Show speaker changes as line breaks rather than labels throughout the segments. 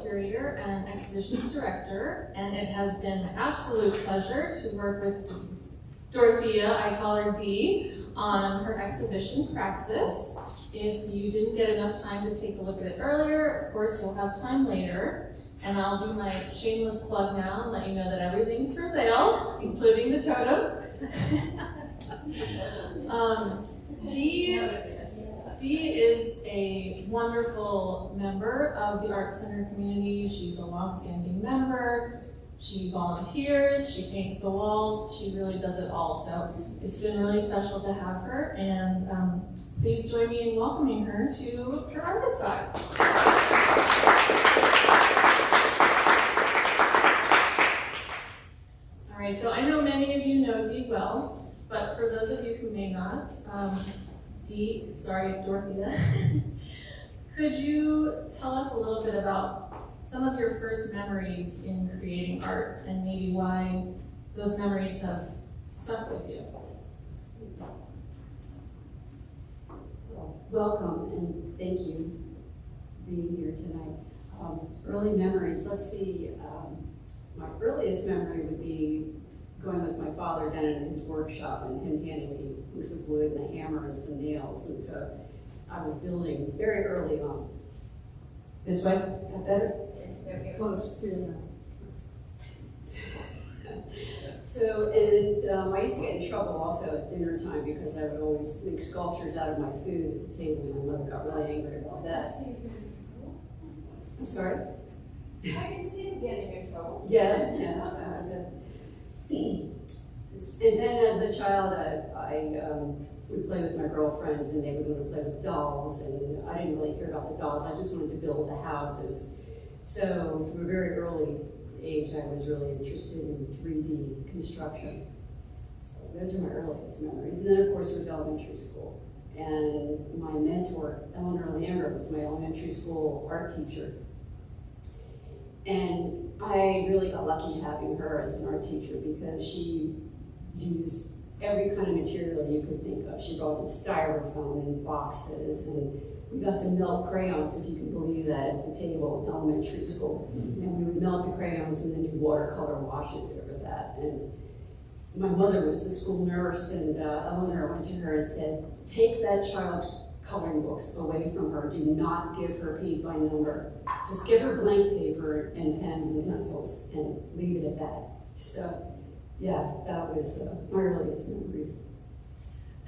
curator and exhibitions director, and it has been an absolute pleasure to work with Dorothea, I call her Dee, on her exhibition, Praxis. If you didn't get enough time to take a look at it earlier, of course you'll have time later. And I'll do my shameless plug now and let you know that everything's for sale, including the totem. Dee is a wonderful member of the Art Center community. She's a longstanding member. She volunteers, she paints the walls, she really does it all. So it's been really special to have her, and please join me in welcoming her to her artist talk. All right, so I know many of you know Dee well, but for those of you who may not, Dorothea, could you tell us a little bit about some of your first memories in creating art and maybe why those memories have stuck with you?
Well, welcome and thank you for being here tonight. Early memories, let's see, my earliest memory would be going with my father down in his workshop and him handing me pieces of wood and a hammer and some nails. And so I was building very early on. This way? Got better? Close to So, and I used to get in trouble also at dinner time because I would always make sculptures out of my food at the table, and my mother got really angry about that. I'm sorry?
I can see him getting in trouble.
Yeah, that was it. And then as a child, I would play with my girlfriends, and they would want to play with dolls, and I didn't really care about the dolls. I just wanted to build the houses. So from a very early age, I was really interested in 3D construction. So those are my earliest memories. And then, of course, there was elementary school. And my mentor, Eleanor Lambert, was my elementary school art teacher. And I really got lucky having her as an art teacher because she used every kind of material you could think of. She brought in styrofoam in boxes, and we got to melt crayons, if you can believe that, at the table in elementary school. And we would melt the crayons and then do watercolor washes over that. And my mother was the school nurse, and Eleanor went to her and said, take that child's coloring books away from her. Do not give her paint by number. Just give her blank paper and pens and pencils and leave it at that. So, yeah, that was my earliest memories.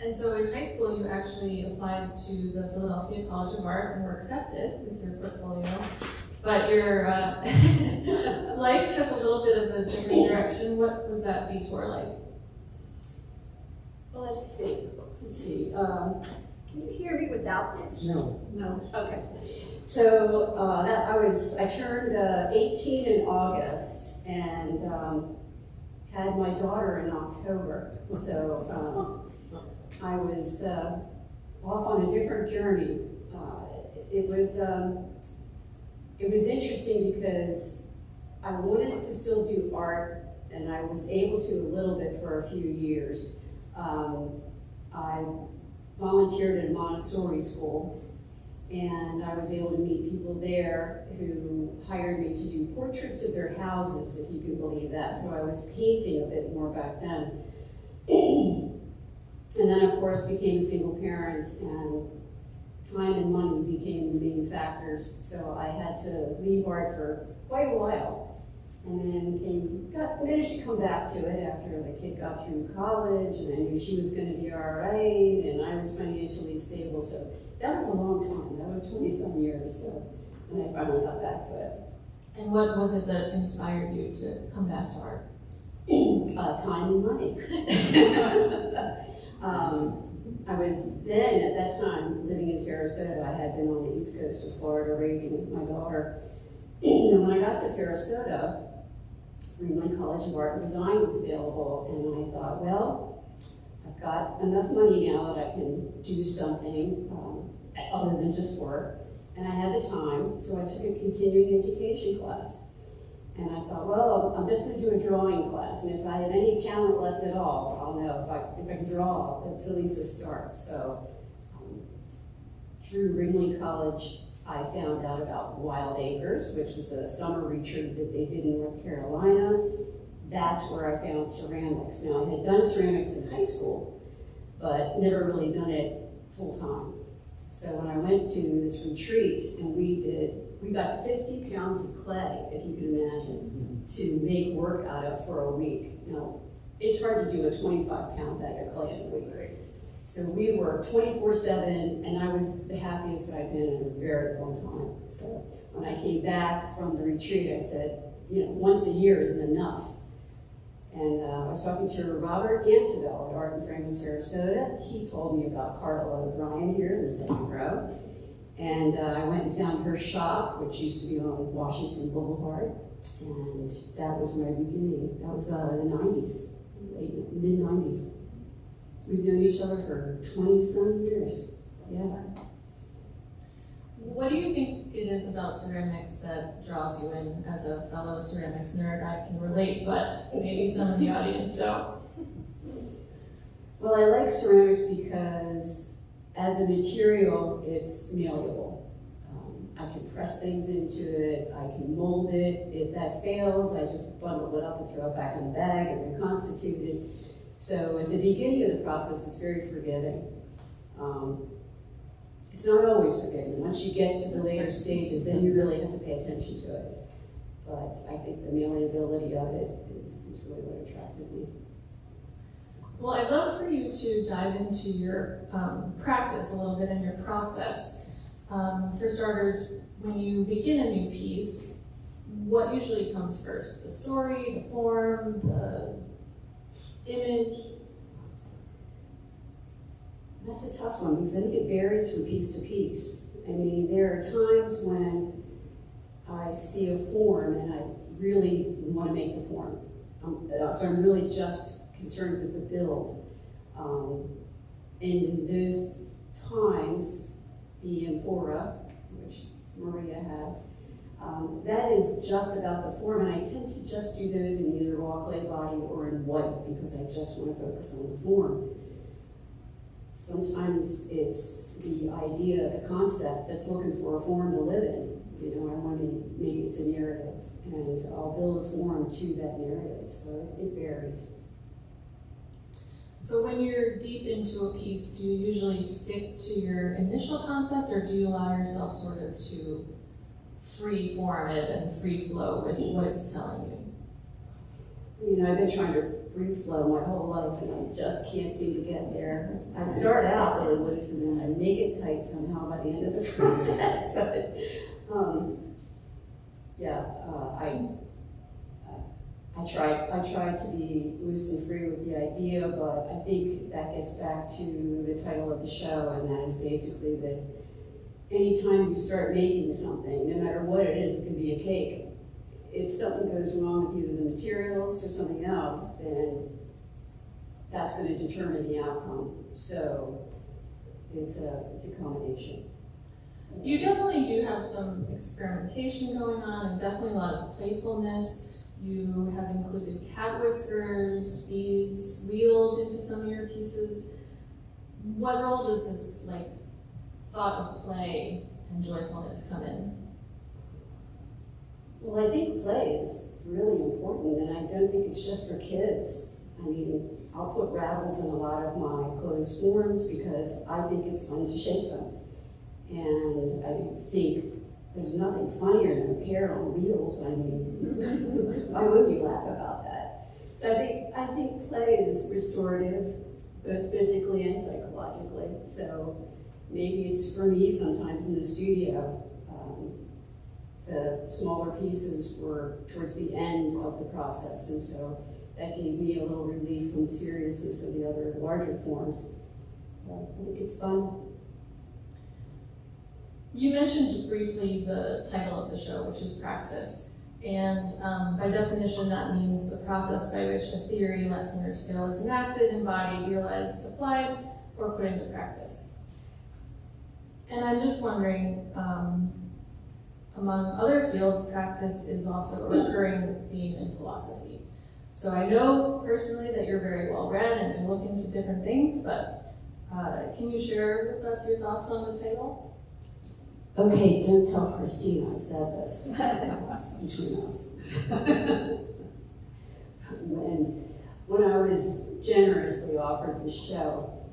And so in high school, you actually applied to the Philadelphia College of Art and were accepted with your portfolio. But your life took a little bit of a different direction. What was that detour like?
Well, let's see. Can you hear me without this?
No.
No? Okay. So I turned 18 in August and had my daughter in October. So I was off on a different journey. It was interesting because I wanted to still do art, and I was able to a little bit for a few years. I volunteered at a Montessori school, and I was able to meet people there who hired me to do portraits of their houses, if you can believe that. So I was painting a bit more back then. And then, of course, became a single parent, and time and money became the main factors. So I had to leave art for quite a while, and then managed to come back to it after the kid got through college, and I knew she was going to be all right, and I was financially stable. So that was a long time. That was 20-some years. So, and I finally got back to it.
And what was it that inspired you to come back to art?
Time and money. I was then, at that time, living in Sarasota. I had been on the east coast of Florida raising my daughter. And when I got to Sarasota, Ringling College of Art and Design was available, and I thought, well, I've got enough money now that I can do something other than just work. And I had the time, so I took a continuing education class. And I thought, well, I'm just going to do a drawing class, and if I have any talent left at all, I'll know if I can draw. It's at least a start. So through Ringling College, I found out about Wild Acres, which was a summer retreat that they did in North Carolina. That's where I found ceramics. Now, I had done ceramics in high school, but never really done it full time. So when I went to this retreat and we got 50 pounds of clay, if you can imagine, to make work out of for a week. Now, it's hard to do a 25-pound bag of clay in a week. So we worked 24/7, and I was the happiest I've been in a very long time. So when I came back from the retreat, I said, once a year isn't enough. And I was talking to Robert Anteville at Art and Frame in Sarasota. He told me about Carla O'Brien here in the second row. And I went and found her shop, which used to be on Washington Boulevard. And that was my beginning. That was the 90s, mid-90s. We've known each other for 20-some years. Yeah.
What do you think it is about ceramics that draws you in? As a fellow ceramics nerd, I can relate, but maybe some in the audience don't.
Well, I like ceramics because as a material, it's malleable. I can press things into it, I can mold it. If that fails, I just bundle it up and throw it back in the bag and reconstitute it. So at the beginning of the process, it's very forgiving. It's not always forgiving. Once you get to the later stages, then you really have to pay attention to it. But I think the malleability of it is really what attracted me.
Well, I'd love for you to dive into your practice a little bit and your process. For starters, when you begin a new piece, what usually comes first? The story, the form, the image?
That's a tough one because I think it varies from piece to piece. I mean, there are times when I see a form and I really want to make the form. So I'm really just concerned with the build. And in those times, the amphora, which Maria has, that is just about the form, and I tend to just do those in either raw clay body or in white because I just want to focus on the form. Sometimes it's the idea, the concept that's looking for a form to live in. Maybe it's a narrative, and I'll build a form to that narrative, so it varies.
So when you're deep into a piece, do you usually stick to your initial concept, or do you allow yourself sort of to free form it and free flow with what it's telling you?
I've been trying to free flow my whole life, and I just can't seem to get there. I start out really loose, and then I make it tight somehow by the end of the process. But I try to be loose and free with the idea, but I think that gets back to the title of the show, and that is basically that anytime you start making something, no matter what it is, it can be a cake. If something goes wrong with either the materials or something else, then that's going to determine the outcome. So it's a combination.
You definitely do have some experimentation going on, and definitely a lot of playfulness. You have included cat whiskers, beads, wheels into some of your pieces. What role does this thought of play and joyfulness come in?
Well, I think play is really important, and I don't think it's just for kids. I mean, I'll put rattles in a lot of my closed forms because I think it's fun to shake them. And I think there's nothing funnier than a pair on wheels. I mean, why wouldn't you laugh about that? So I think play is restorative, both physically and psychologically. So maybe it's for me sometimes in the studio. The smaller pieces were towards the end of the process, and so that gave me a little relief from the seriousness of the other larger forms. So I think it's fun.
You mentioned briefly the title of the show, which is Praxis, and by definition that means the process by which a theory, lesson, or skill is enacted, embodied, realized, applied, or put into practice. And I'm just wondering, among other fields, practice is also a recurring theme in philosophy. So I know personally that you're very well read and you look into different things, but can you share with us your thoughts on the title?
Okay, don't tell Christina I said this. That was between us. When I was generously offered the show,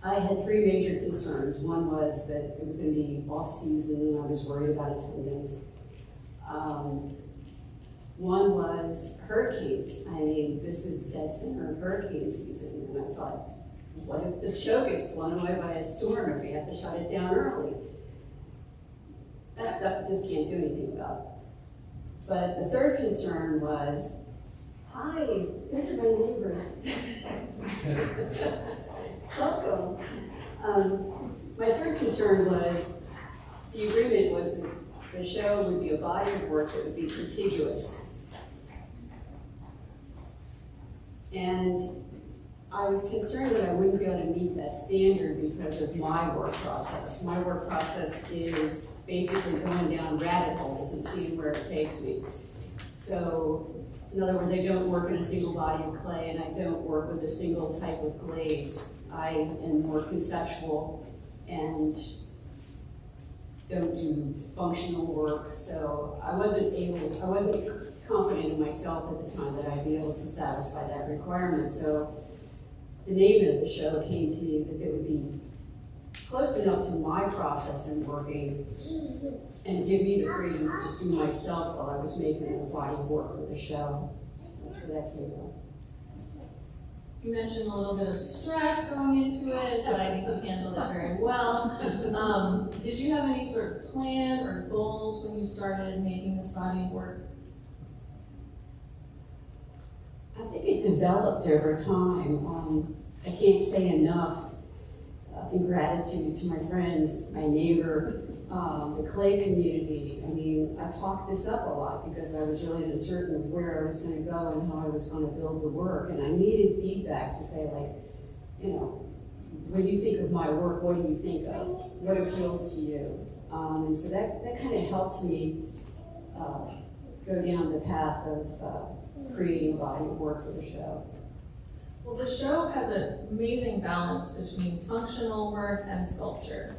I had three major concerns. One was that it was going to be off-season and I was worried about attendance. One was hurricanes. I mean, this is dead center of hurricane season, and I thought, what if the show gets blown away by a storm and we have to shut it down early? That stuff you just can't do anything about. But the third concern was, hi, these are my neighbors. Welcome. My third concern was, the agreement was that the show would be a body of work that would be contiguous. And I was concerned that I wouldn't be able to meet that standard because of my work process. My work process is basically going down rabbit holes and seeing where it takes me. So, in other words, I don't work in a single body of clay and I don't work with a single type of glaze. I am more conceptual and don't do functional work. So I wasn't confident in myself at the time that I'd be able to satisfy that requirement. So the name of the show came to me that it would be close enough to my process in working and give me the freedom to just do myself while I was making a body of work for the show. So that's where that came from.
You mentioned a little bit of stress going into it, but I think you handled it very well. Did you have any sort of plan or goals when you started making this body of work?
I think it developed over time. I can't say enough in gratitude to my friends, my neighbor, the clay community. I mean, I talked this up a lot because I was really uncertain of where I was going to go and how I was going to build the work. And I needed feedback to say, like, you know, when you think of my work, what do you think of? What appeals to you? And so that kind of helped me go down the path of creating a body of work for the show.
Well, the show has an amazing balance between functional work and sculpture.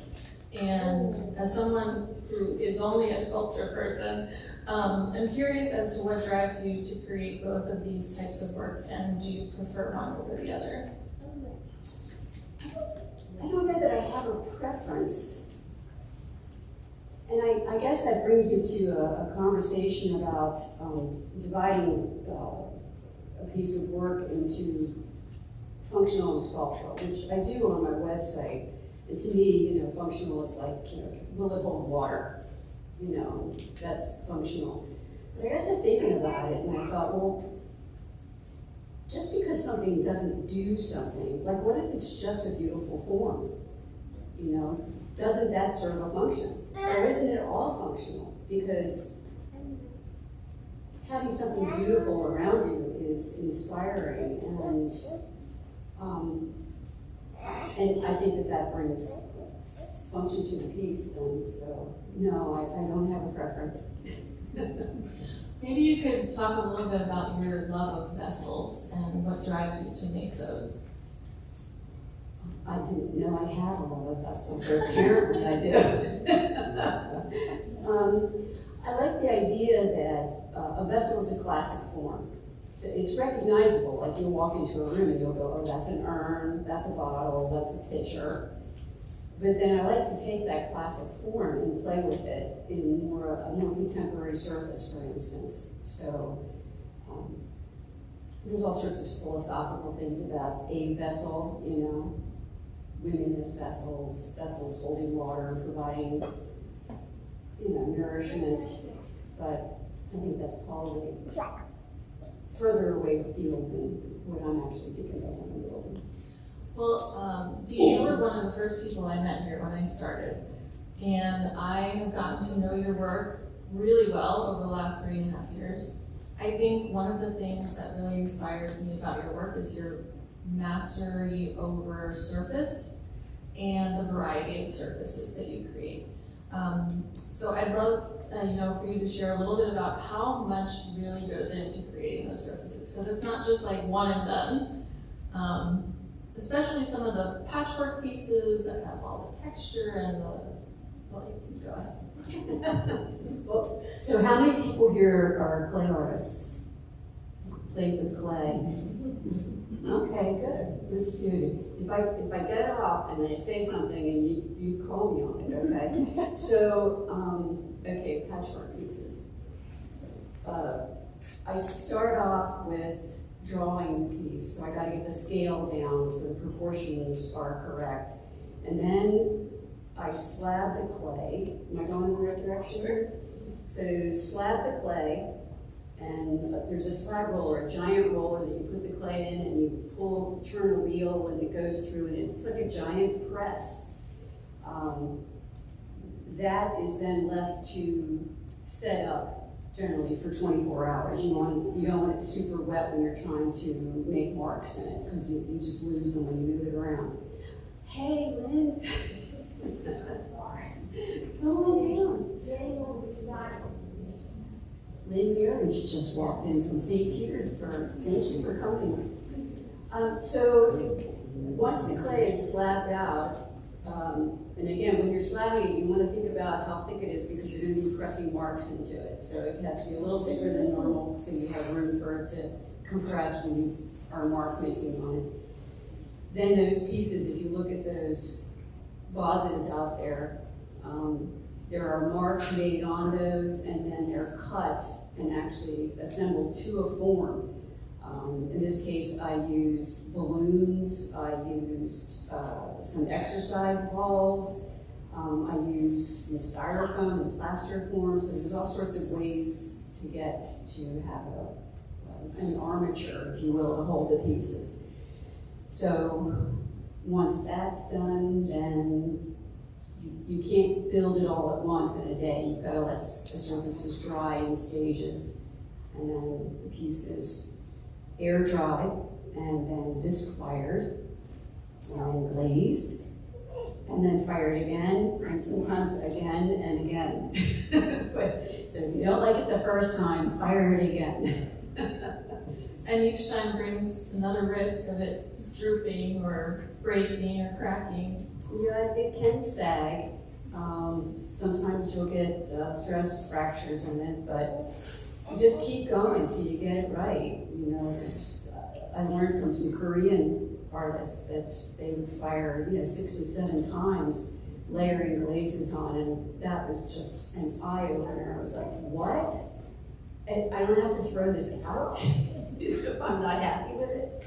And as someone who is only a sculpture person, I'm curious as to what drives you to create both of these types of work, and do you prefer one over the other?
I don't know that I have a preference. And I guess that brings me to a conversation about dividing a piece of work into functional and sculptural, which I do on my website. And to me, you know, functional is like, you know, will it hold water? You know, that's functional. But I got to thinking about it and I thought, well, just because something doesn't do something, like what if it's just a beautiful form? You know, doesn't that serve a function? So isn't it all functional? Because having something beautiful around you is inspiring, and I think that brings function to the piece then, so no, I don't have a preference.
Maybe you could talk a little bit about your love of vessels and what drives you to make those.
I didn't know I had a lot of vessels, but apparently I do. I like the idea that a vessel is a classic form. So it's recognizable, like you'll walk into a room and you'll go, oh, that's an urn, that's a bottle, that's a pitcher. But then I like to take that classic form and play with it in a more contemporary surface, for instance. So there's all sorts of philosophical things about a vessel, you know, women as vessels, vessels holding water, providing, you know, nourishment. But I think that's probably further away field than what I'm actually thinking of in the building.
Well, Dee, you were one of the first people I met here when I started, and I have gotten to know your work really well over the last 3.5 years. I think one of the things that really inspires me about your work is your mastery over surface and the variety of surfaces that you create. So I'd love for you to share a little bit about how much really goes into creating those surfaces, because it's not just like one and done. Especially some of the patchwork pieces that have all the texture and the Well, you can go ahead.
Well, so how many people here are clay artists? Played with clay? Okay, good. That's beauty. If I get off and I say something and you call me on it, okay? So, okay, patchwork pieces. I start off with drawing the piece, so I gotta get the scale down so the proportions are correct. And then I slab the clay. Am I going in the right direction here? So slab the clay, and there's a slab roller, a giant roller that you put the clay in and you turn a wheel and it goes through and it's like a giant press. That is then left to set up generally for 24 hours. You don't want it super wet when you're trying to make marks in it because you just lose them when you move it around. Hey, Lynn.
Sorry.
Come on down.
Getting on the side.
Lynn Yarage just walked in from St. Petersburg. Thank you for coming. So once the clay is slabbed out, and again, when you're slabbing it, you want to think about how thick it is because you're going to be pressing marks into it. So it has to be a little thicker than normal so you have room for it to compress when you are mark making on it. Then those pieces, if you look at those vases out there are marks made on those and then they're cut and actually assembled to a form. In this case, I used balloons, I used some exercise balls, I used some styrofoam and plaster form, so there's all sorts of ways to get to have an armature, if you will, to hold the pieces. So once that's done, then you can't build it all at once in a day. You've got to let the surfaces dry in stages, and then the pieces air dried, and then bisque fired, and then glazed, and then fired again, and sometimes again and again. So if you don't like it the first time, fire it again.
And each time brings another risk of it drooping or breaking or cracking.
Yeah, it can sag. Sometimes you'll get stress fractures in it, but you just keep going until you get it right. You know, I learned from some Korean artists that they would fire, 6 and 7 times, layering glazes on, and that was just an eye-opener. I was like, what? And I don't have to throw this out if I'm not happy with it.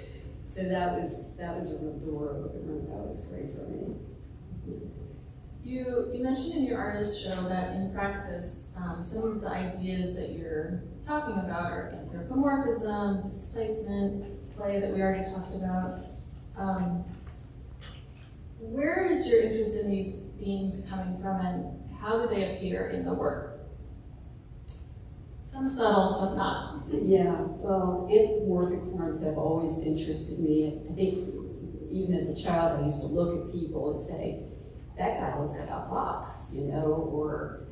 So that was a real door opener. That was great for me.
You mentioned in your artist show that in Praxis, some of the ideas that you're talking about are anthropomorphism, displacement, play that we already talked about. Where is your interest in these themes coming from, and how do they appear in the work? Some subtle, some not.
Yeah, well, anthropomorphic forms have always interested me. I think even as a child, I used to look at people and say, that guy looks like a fox, or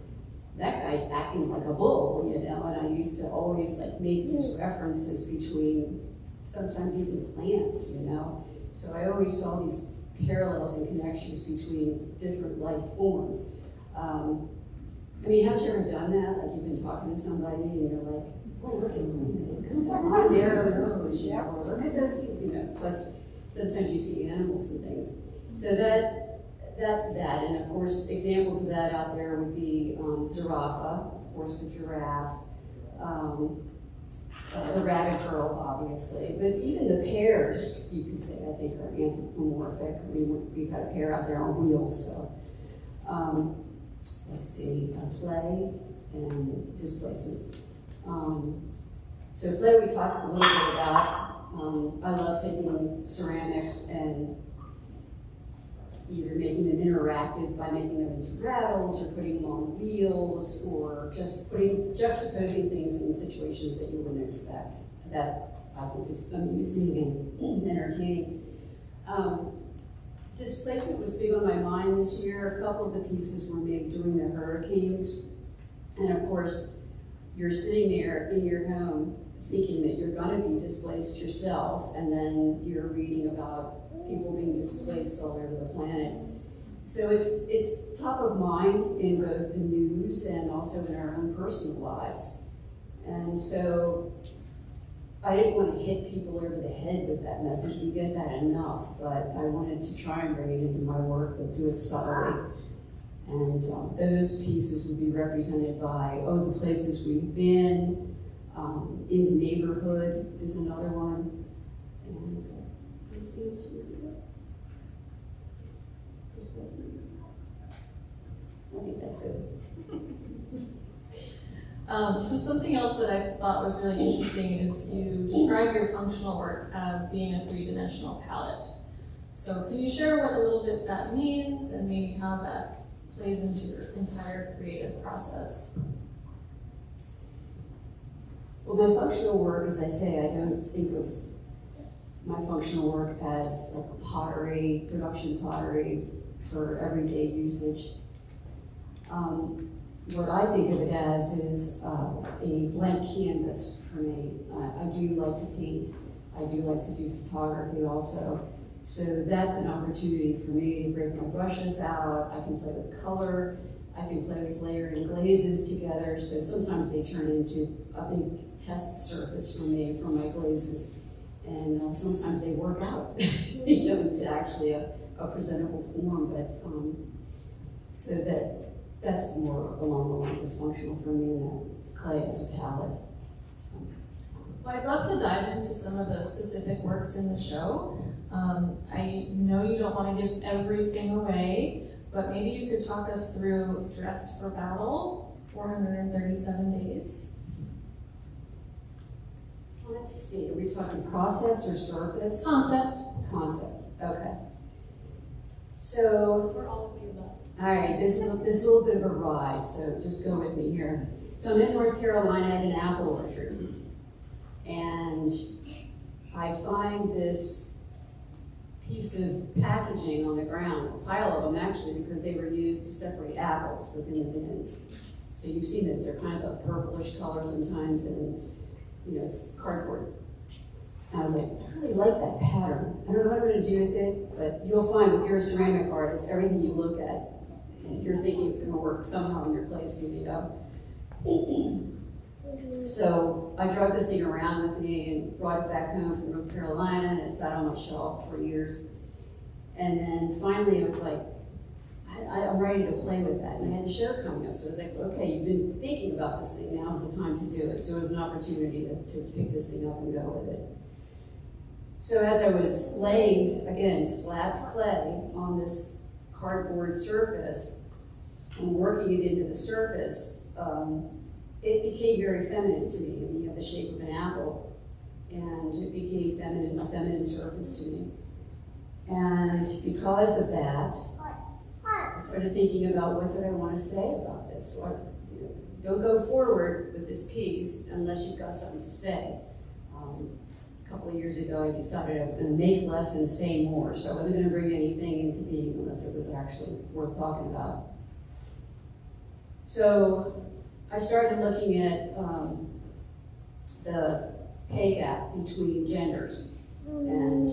that guy's acting like a bull, and I used to always make these references between sometimes even plants, So I always saw these parallels and connections between different life forms. Haven't you ever done that? Like you've been talking to somebody and you're like, boy, look at them, that narrow nose, or look at those things, It's like sometimes you see animals and things. So that's that, and of course, examples of that out there would be zirafa, of course, the giraffe, the rabbit girl, obviously, but even the pears, you could say, I think, are anthropomorphic. We've got a pear out there on wheels, so. Let's see, play and displacement. So play we talked a little bit about. I love taking ceramics and either making them interactive by making them into rattles or putting them on wheels or just juxtaposing things in situations that you wouldn't expect. That I think is amusing and entertaining. Displacement was big on my mind this year. A couple of the pieces were made during the hurricanes. And of course, you're sitting there in your home thinking that you're going to be displaced yourself, and then you're reading about people being displaced all over the planet. So it's top of mind in both the news and also in our own personal lives. And so I didn't want to hit people over the head with that message. We get that enough, but I wanted to try and bring it into my work, but do it subtly. And those pieces would be represented by, the places we've been, in the neighborhood is another one. And I think that's good.
So something else that I thought was really interesting is you describe your functional work as being a three-dimensional palette. So can you share what a little bit that means and maybe how that plays into your entire creative process?
Well, my functional work, as I say, I don't think of my functional work as like pottery, production pottery for everyday usage. What I think of it as is a blank canvas for me. I do like to paint. I do like to do photography also. So that's an opportunity for me to break my brushes out. I can play with color. I can play with layering glazes together. So sometimes they turn into a big test surface for me for my glazes. And sometimes they work out, into actually a presentable form. But so that's more along the lines of functional for me than clay as a palette. So.
Well, I'd love to dive into some of the specific works in the show. I know you don't want to give everything away, but maybe you could talk us through Dressed for Battle, 437 Days.
Let's see, are we talking process or surface?
Concept.
Concept, okay. So,
For all of you above.
all right, this is a little bit of a ride, so just go with me here. So I'm in North Carolina at an apple orchard, and I find this piece of packaging on the ground, a pile of them actually, because they were used to separate apples within the bins. So you've seen those, they're kind of a purplish color sometimes, and it's cardboard. And I was like, I really like that pattern. I don't know what I'm gonna do with it, but you'll find if you're a ceramic artist, everything you look at, you're thinking it's gonna work somehow in your clay studio. So I drug this thing around with me and brought it back home from North Carolina, and it sat on my shelf for years. And then finally I was like, I'm ready to play with that. And I had the show coming up, so I was like, okay, you've been thinking about this thing, now's the time to do it. So it was an opportunity to pick this thing up and go with it. So as I was laying, again, slabbed clay on this cardboard surface and working it into the surface, it became very feminine to me. I mean, you have the shape of an apple, and it became feminine, a feminine surface to me. And because of that, I started thinking about what did I want to say about this? Don't go forward with this piece unless you've got something to say. A couple of years ago, I decided I was going to make less and say more, so I wasn't going to bring anything into being unless it was actually worth talking about. So I started looking at the pay gap between genders, and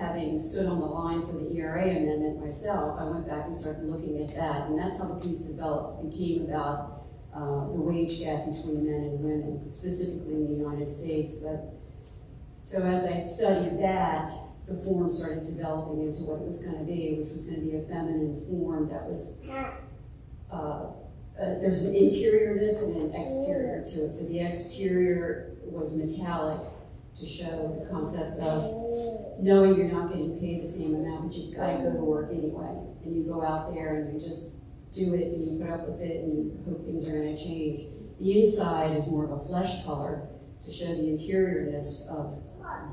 having stood on the line for the ERA amendment myself, I went back and started looking at that, and that's how the piece developed. It became about the wage gap between men and women, specifically in the United States. But so as I studied that, the form started developing into what it was going to be, which was going to be a feminine form that was, there's an interiorness and an exterior to it. So the exterior was metallic to show the concept of knowing you're not getting paid the same amount, but you've got to go to work anyway. And you go out there and you just do it and you put up with it and you hope things are going to change. The inside is more of a flesh color to show the interiorness of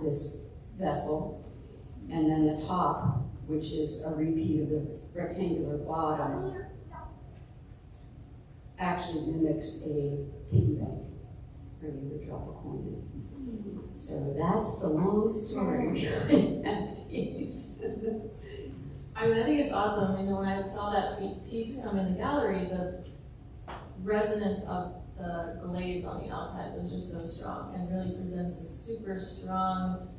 this vessel. And then the top, which is a repeat of the rectangular bottom, actually mimics a piggy bank where you would drop a coin in. So that's the long story behind that piece.
I mean, I think it's awesome. When I saw that piece come in the gallery, the resonance of the glaze on the outside was just so strong and really presents this super strong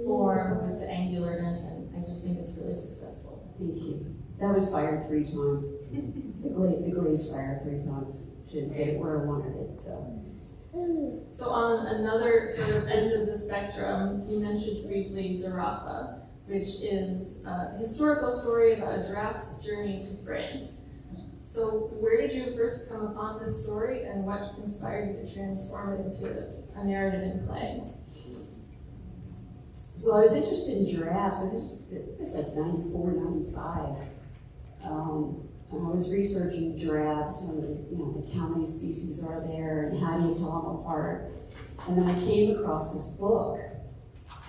form with the angularness, and I just think it's really successful.
Thank you. That was fired 3 times. The glaze fired 3 times to get it where I wanted it, so.
So on another sort of end of the spectrum, you mentioned briefly Zarafa, which is a historical story about a giraffe's journey to France. So where did you first come upon this story, and what inspired you to transform it into a narrative in clay?
Well, I was interested in giraffes. It was like 94, 95. And I was researching giraffes and, like how many species are there and how do you tell them apart. And then I came across this book,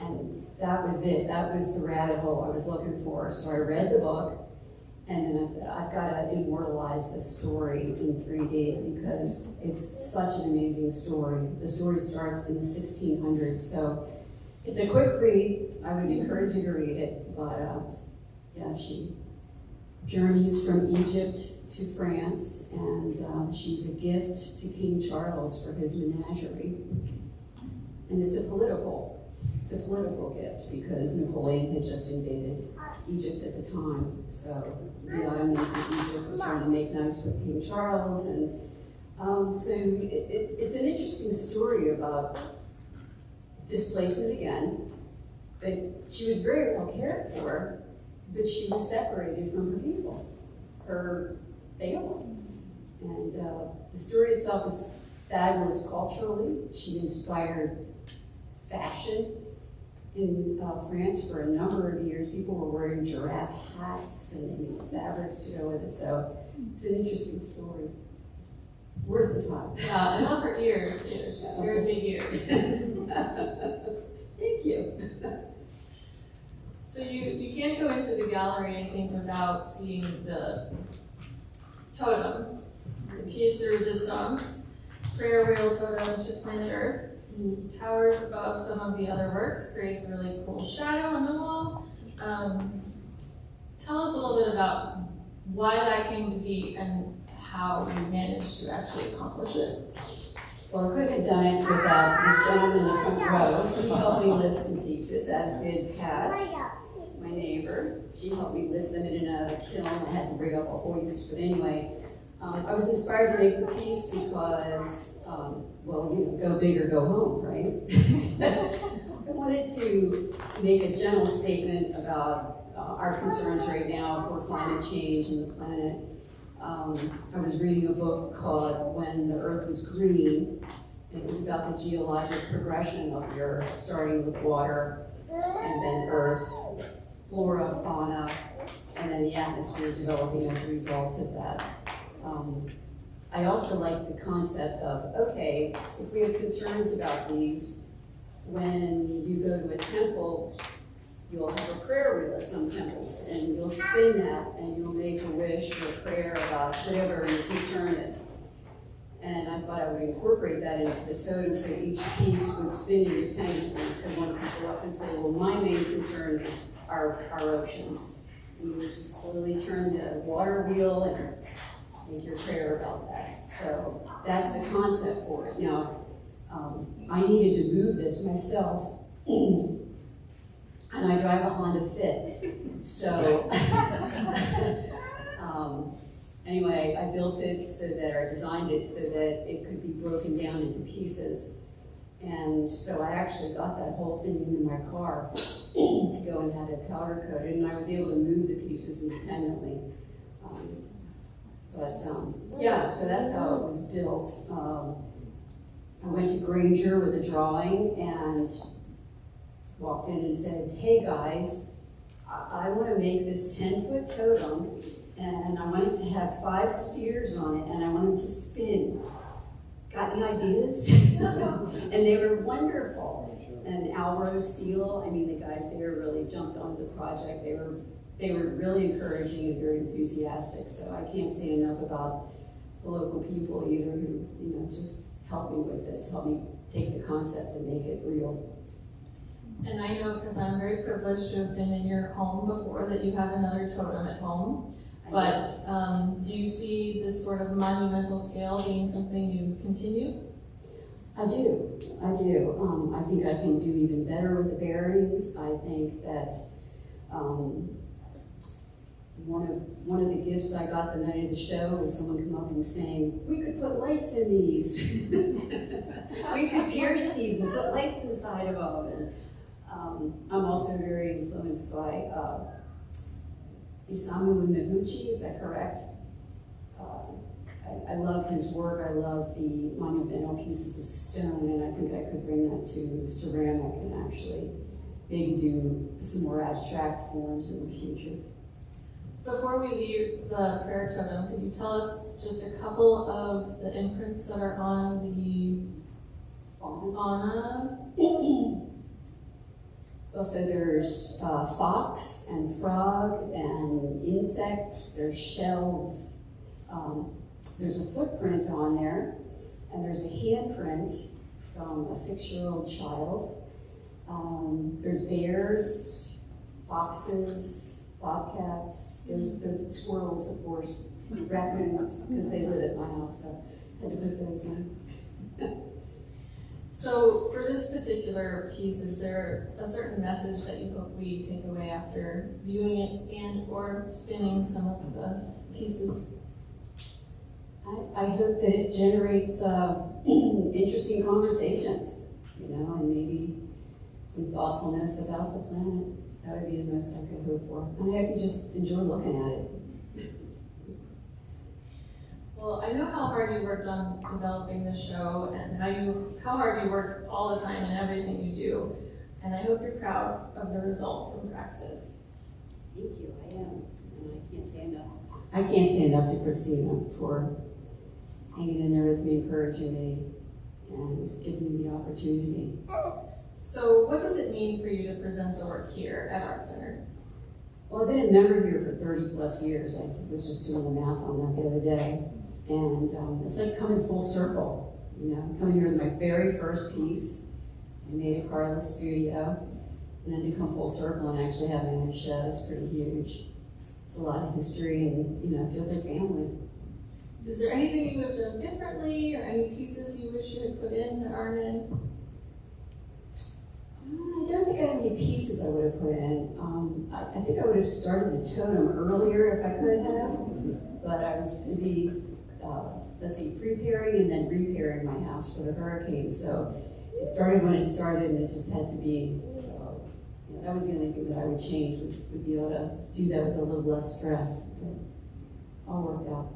and that was it. That was the rabbit hole I was looking for. So I read the book, and then I've got to immortalize this story in 3D because it's such an amazing story. The story starts in the 1600s, so it's a quick read. I would encourage you to read it, but yeah, she journeys from Egypt to France, and she's a gift to King Charles for his menagerie. And it's a political gift because Napoleon had just invaded Egypt at the time. So the Ottoman Egypt was trying to make nice with King Charles, and so it's an interesting story about displacement again. But she was very well cared for, but she was separated from her people, her family. And the story itself is fabulous culturally. She inspired fashion in France for a number of years. People were wearing giraffe hats and they made fabrics to go with it. So it's an interesting story. Worth the time.
Yeah, and love her ears too. She's very big ears.
Thank you.
So you can't go into the gallery, I think, without seeing the totem, the pièce de résistance, prayer wheel totem to planet Earth. Towers above some of the other works, creates a really cool shadow on the wall. Tell us a little bit about why that came to be and how you managed to actually accomplish it.
Well, I couldn't have done it without this gentleman in the front row. He helped me lift some pieces, as did Kat, my neighbor. She helped me lift them in a kiln. I had to bring up a hoist, but anyway, I was inspired to make the piece because, well, go big or go home, right? I wanted to make a general statement about our concerns right now for climate change and the planet. I was reading a book called When the Earth Was Green. It was about the geologic progression of the Earth, starting with water, and then Earth, flora, fauna, and then the atmosphere developing as a result of that. I also like the concept of, okay, if we have concerns about these, when you go to a temple, you'll have a prayer wheel at some temples, and you'll spin that, and you'll make a wish or a prayer about whatever your concern is. And I thought I would incorporate that into the totem so each piece would spin independently. So one could go up and say, well, my main concern is our oceans. And you would just slowly turn the water wheel and make your prayer about that. So that's the concept for it. Now, I needed to move this myself. And I drive a Honda Fit, so anyway, I built it or designed it so that it could be broken down into pieces. And so I actually got that whole thing into my car to go and have it powder coated, and I was able to move the pieces independently. Yeah, so that's how it was built. I went to Granger with a drawing and walked in and said, hey guys, I want to make this 10-foot totem, and I want it to have 5 spheres on it, and I want it to spin. Got any ideas? And they were wonderful. And Alvaro Steele, I mean, the guys there really jumped onto the project. They were really encouraging and very enthusiastic. So I can't say enough about the local people either who, just helped me with this, helped me take the concept and make it real.
And I know, because I'm very privileged to have been in your home before, that you have another totem at home. But do you see this sort of monumental scale being something you continue?
I do. I think I can do even better with the bearings. I think that One of the gifts I got the night of the show was someone come up and saying, "We could put lights in these. We could pierce these and put lights inside of them." And I'm also very influenced by Isamu Noguchi, is that correct? I love his work. I love the monumental pieces of stone, and I think I could bring that to ceramic and actually maybe do some more abstract forms in the future.
Before we leave the prayer totem, could you tell us just a couple of the imprints that are on the fauna?
Well, so there's fox and frog and insects, there's shells. There's a footprint on there, and there's a handprint from a 6-year-old child. There's bears, foxes, bobcats, there's squirrels, of course, raccoons, because they live at my house, so I had to put those in.
So for this particular piece, is there a certain message that you hope we take away after viewing it and or spinning some of the pieces?
I hope that it generates interesting conversations, and maybe some thoughtfulness about the planet. That would be the most I could hope for. And I hope you just enjoy looking at it.
Well, I know how hard you worked on developing this show and how hard you work all the time in everything you do. And I hope you're proud of the result from Praxis.
Thank you, I am. And I can't say enough. I can't say enough to Christina for hanging in there with me, encouraging me, and giving me the opportunity.
So what does it mean for you to present the work here at Art Center?
Well, I've been a member here for 30 plus years. I was just doing the math on that the other day. And it's like coming full circle, coming here with my very first piece. I made a Carlos studio, and then to come full circle and actually have my own show is pretty huge. It's a lot of history, and it feels like family.
Is there anything you would have done differently, or any pieces you wish you had put in that aren't in?
I don't think I have any pieces I would have put in. I think I would have started the totem earlier if I could have, but I was busy, preparing and then repairing my house for the hurricane. So it started when it started, and it just had to be. So that was the only thing that I would change, would be able to do that with a little less stress. But all worked out.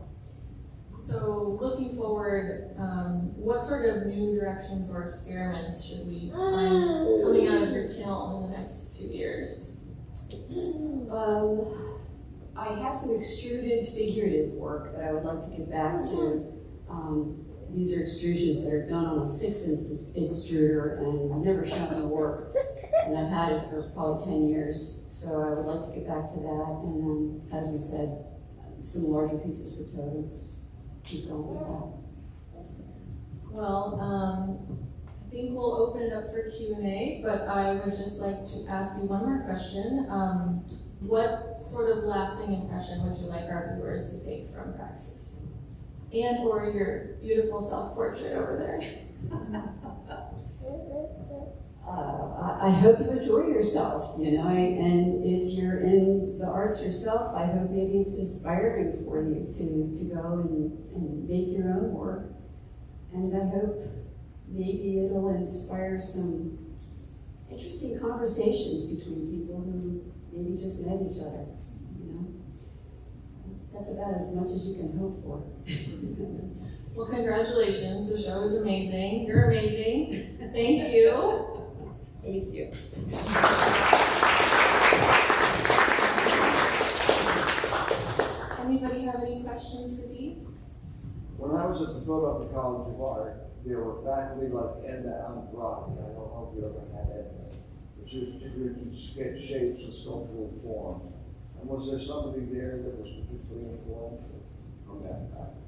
So looking forward, what sort of new directions or experiments should we find coming out of your kiln in the next 2 years?
I have some extruded figurative work that I would like to get back to. These are extrusions that are done on a 6-inch extruder, and I've never shown them work, and I've had it for probably 10 years. So I would like to get back to that, and then, as we said, some larger pieces for totems. Keep going with that.
Well, I think we'll open it up for Q&A, but I would just like to ask you one more question. What sort of lasting impression would you like our viewers to take from Praxis? And or your beautiful self-portrait over there?
I hope you enjoy yourself, and if you're in the arts yourself, I hope maybe it's inspiring for you to go and make your own work. And I hope maybe it'll inspire some interesting conversations between people who maybe just met each other, That's about as much as you can hope for.
Well, congratulations. The show is amazing. You're amazing. Thank you.
Thank you.
Anybody have any questions for Dee?
When I was at the Philadelphia College of Art, there were faculty like Edna Andrade. I don't know if you ever had Edna. She was particularly to sketch shapes and sculptural form. And was there somebody there that was particularly informed from that faculty?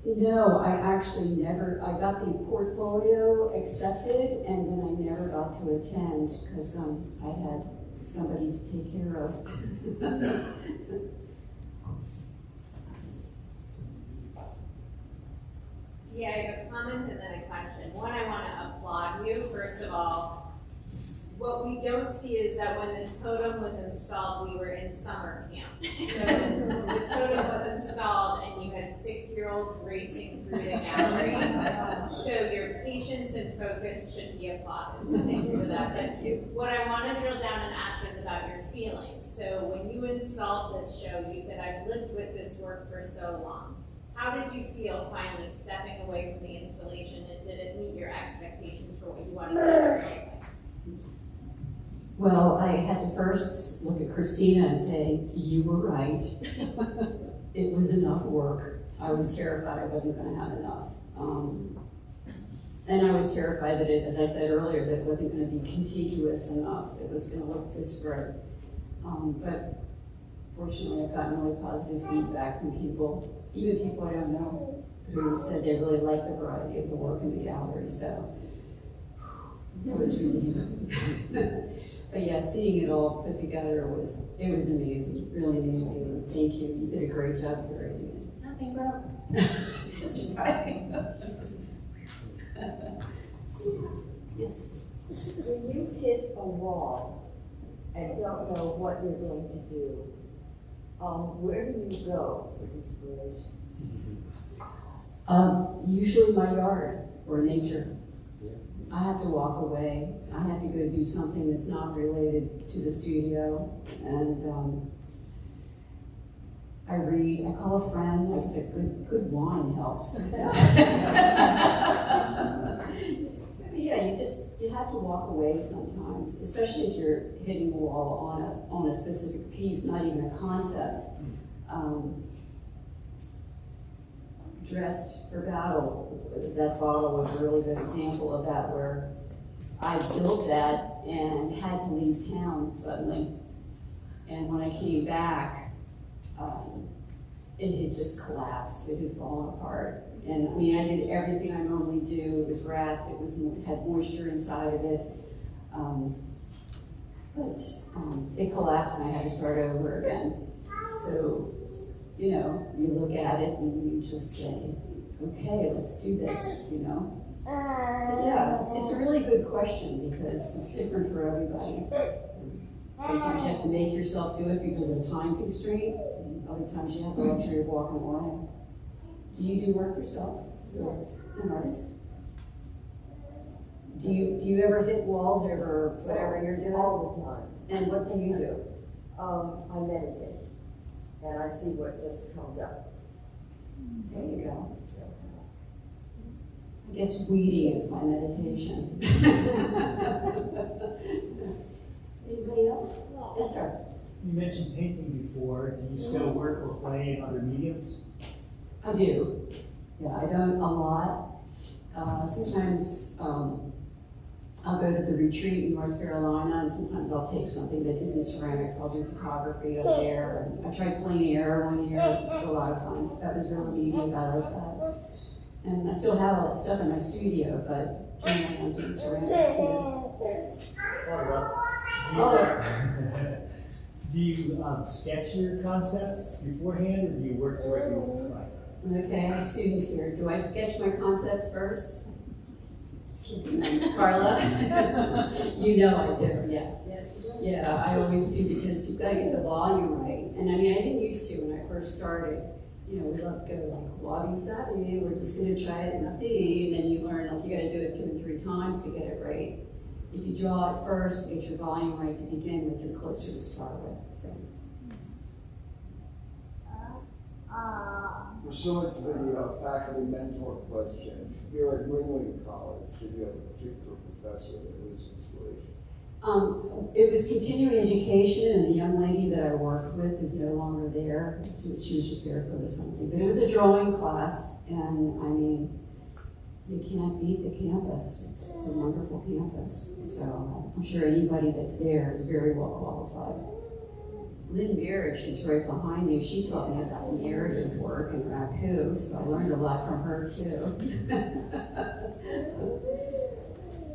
No, I actually never, I got the portfolio accepted, and then I never got to attend because I had somebody to take care of.
Yeah, I have a comment and then a question. One, I want to applaud you. First of all, What we don't see is that when the totem was installed, we were in summer camp. So the totem was installed and you had 6-year-olds racing through the gallery. So your patience and focus should be applauded. So thank you for that. Thank you. What I want to drill down and ask is about your feelings. So when you installed this show, you said, I've lived with this work for so long. How did you feel finally stepping away from the installation, and did it meet your expectations for what you wanted to do?
Well, I had to first look at Christina and say, you were right. It was enough work. I was terrified I wasn't going to have enough. And I was terrified that it, as I said earlier, that it wasn't going to be contiguous enough. It was going to look disparate. But fortunately, I've gotten really positive feedback from people, even people I don't know, who said they really like the variety of the work in the gallery. So that was redeeming. But yeah, seeing it all put together was amazing, really amazing. Thank you. You did a great job curating it.
Something broke.
That's right. Yes.
When you hit a wall and don't know what you're going to do, where do you go for inspiration?
Usually my yard or nature. I have to walk away. I have to go do something that's not related to the studio. And I read, I call a friend, like I said, good wine helps. But yeah, you have to walk away sometimes, especially if you're hitting a wall on a specific piece, not even a concept. Dressed for Battle, that bottle was a really good example of that, where I built that and had to leave town suddenly. And when I came back, it had just collapsed, it had fallen apart. And I mean, I did everything I normally do. It was wrapped, had moisture inside of it. But it collapsed and I had to start over again. So, you know, you look at it and you just say, okay, let's do this, you know. But yeah, it's a really good question because it's different for everybody. Sometimes you have to make yourself do it because of time constraint. Other times you have the luxury of walking away. Do you do work yourself? You're an artist. Do you ever hit walls or whatever you're doing?
All the time.
And what do you do?
I meditate, and I see what just comes up.
There you go. I guess weeding is my meditation. Anybody else? Yes, sir.
You mentioned painting before. Do you still work or play in other mediums?
I do. Yeah, I don't a lot. Sometimes I'll go to the retreat in North Carolina, and sometimes I'll take something that isn't ceramics. I'll do photography up there. And I tried plein air one year. It was a lot of fun. That was really neat. I like that. And I still have all that stuff in my studio, but generally I'm doing ceramics here.
Do you sketch your concepts beforehand, or do you work directly with the client?
Okay, I have students here. Do I sketch my concepts first? Carla? You know I do, yeah. Yeah, I always do because you've got to get the volume right. And I mean, I didn't used to when I first started. You know, we love to go like, wabi-sabi, we're just going to try it and see. And then you learn, like, you got to do it 2 and 3 times to get it right. If you draw it first, you get your volume right to begin with, you're closer to start with. So.
Pursuant to the faculty mentor question, here at Ringling College, did you have a particular professor that was inspiration?
It was continuing education, and the young lady that I worked with is no longer there. She was just there for something. But it was a drawing class, and I mean, you can't beat the campus. It's a wonderful campus. So I'm sure anybody that's there is very well qualified. Lynn Merrick, she's right behind you. She taught me about narrative work and raku, so I learned a lot from her too.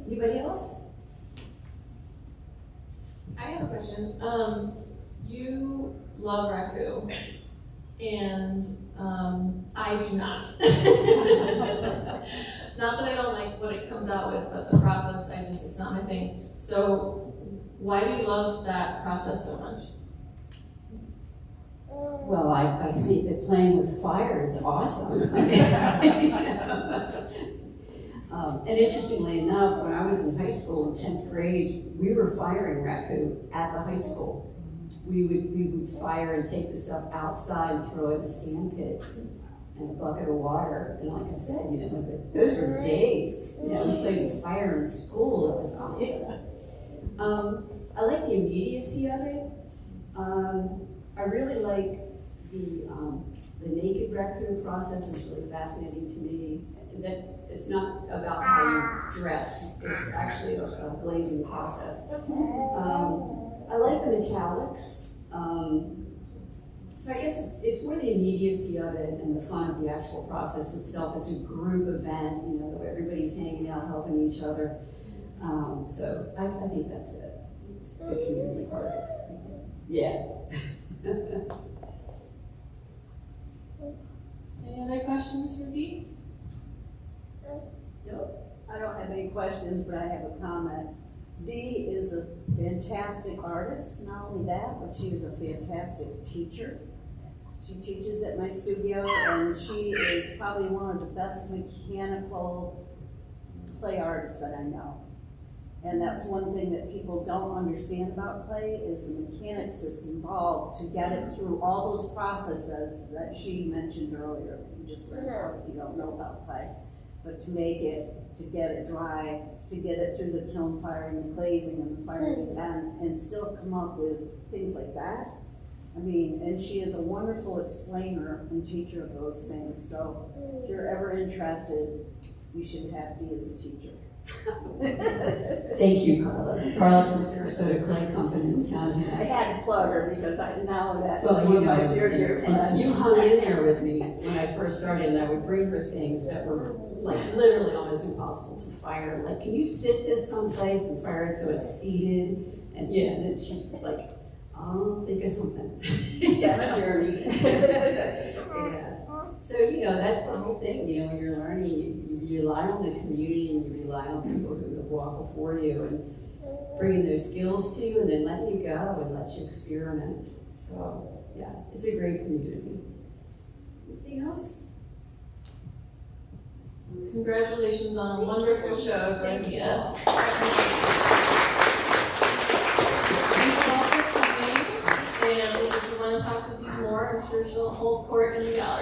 Anybody else?
I have a question. You love raku, and I do not. Not that I don't like what it comes out with, but the process, it's not my thing. So why do you love that process so much?
Well, I think that playing with fire is awesome. And interestingly enough, when I was in high school in 10th grade, we were firing raccoon at the high school. We would fire and take the stuff outside and throw it in a sand pit and a bucket of water. And like I said, those were days. We played with fire in school. It was awesome. I like the immediacy of it. I really like the naked raccoon process is really fascinating to me. That it's not about how you dress, it's actually a glazing process. I like the metallics. So I guess it's more the immediacy of it and the fun of the actual process itself. It's a group event, where everybody's hanging out, helping each other. So I think that's it. It's the community part of it. Yeah.
Any other questions for Dee?
I don't have any questions, but I have a comment. Dee is a fantastic artist, not only that, but she is a fantastic teacher. She teaches at my studio, and she is probably one of the best mechanical clay artists that I know. And that's one thing that people don't understand about clay is the mechanics that's involved to get it through all those processes that she mentioned earlier. You just learned about if you don't know about clay. But to make it, to get it dry, to get it through the kiln firing, the glazing, and the firing again, and still come up with things like that. I mean, and she is a wonderful explainer and teacher of those things. So if you're ever interested, you should have Dee as a teacher.
Thank you, Carla. Carla from Sarasota Clay Company in town here.
I had to plug her because I know that
Well,
she's one of my dear
and
friends.
you hung in there with me when I first started, and I would bring her things that were like literally almost impossible to fire. Like, can you sit this someplace and fire it so it's seated? And and then she's just like, I'll think of something.
Been a journey.
Yes. So, that's the whole thing, when you're learning, you rely on the community and you rely on people who have walked before you and bringing those skills to you and then letting you go and let you experiment. So, yeah, it's a great community. Anything else?
Congratulations on a wonderful show, Dorothea. Thank you all for coming. And if you want to talk to Dee more, I'm sure she'll hold court in the gallery.